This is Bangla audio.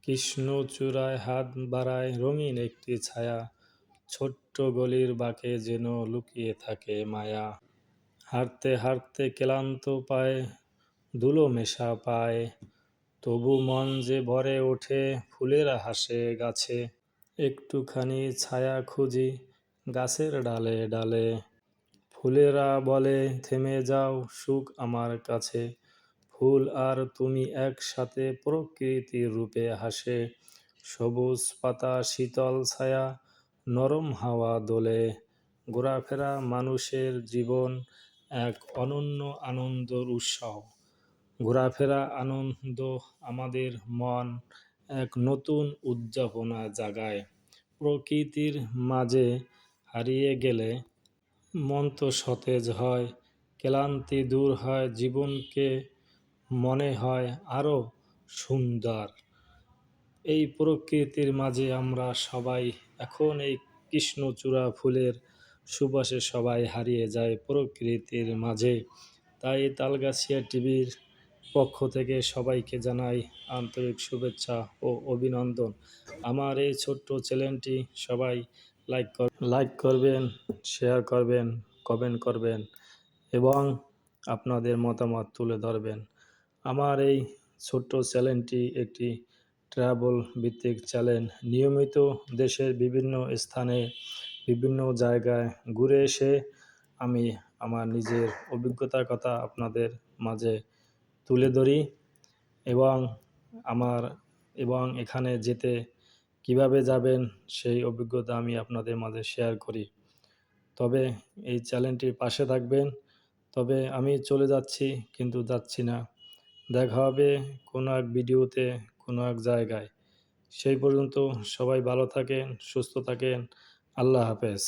কৃষ্ণচূড়ায় হাত বাড়ায় রঙিন একটি ছায়া, ছোট্ট গলির বাঁকে যেন লুকিয়ে থাকে মায়া। হাঁটতে হাঁটতে ক্লান্ত পায়ে, ধুলো মেশা পায়, তবু মন যে ভরে ওঠে, ফুলেরা হাসে গাছে। একটুখানি ছায়া খুঁজি গাছের ডালে ডালে, ফুলেরা বলে থেমে যাও সুখ আমার কাছে। ফুল আর তুমি একসাথে প্রকৃতির রূপে হাসে, সবুজ পাতা শীতল ছায়া, নরম হাওয়া দোলে। ঘোরাফেরা মানুষের জীবন এক অনন্য আনন্দের উৎসব। ঘোরাফেরা আনন্দ আমাদের মন এক নতুন উদ্যাপনা জাগায়। প্রকৃতির মাঝে হারিয়ে গেলে মন তো সতেজ হয়, ক্লান্তি দূর হয়, জীবনকে মনে হয় আরো সুন্দর। এই প্রকৃতির মাঝে আমরা সবাই এখন এই কৃষ্ণচূড়া ফুলের সুবাসে সবাই হারিয়ে যায় প্রকৃতির মাঝে। তাই তালগাছিয়া টিভির পক্ষ থেকে সবাইকে জানাই আন্তরিক শুভেচ্ছা ও অভিনন্দন। আমার এই ছোট্ট চ্যানেলটি সবাই লাইক করবেন, শেয়ার করবেন, কমেন্ট করবেন এবং আপনাদের মতামত তুলে ধরবেন। আমার এই ছোট্ট চ্যানেলটি একটি ট্রাভেল ভিত্তিক চ্যানেল। নিয়মিত দেশের বিভিন্ন স্থানে বিভিন্ন জায়গায় ঘুরে এসে আমি আমার নিজের অভিজ্ঞতার কথা আপনাদের মাঝে তুলে ধরি এবং আমার এবং এখানে যেতে কিভাবে যাবেন সেই অভিজ্ঞতা আমি আপনাদের মাঝে শেয়ার করি। তবে এই চ্যানেলটির পাশে থাকবেন। তবে আমি চলে যাচ্ছি কিন্তু যাচ্ছি না। দেখা হবে কোনো এক ভিডিওতে, কোনো এক জায়গায়। সেই পর্যন্ত সবাই ভালো থাকেন, সুস্থ থাকেন। আল্লাহ হাফেজ।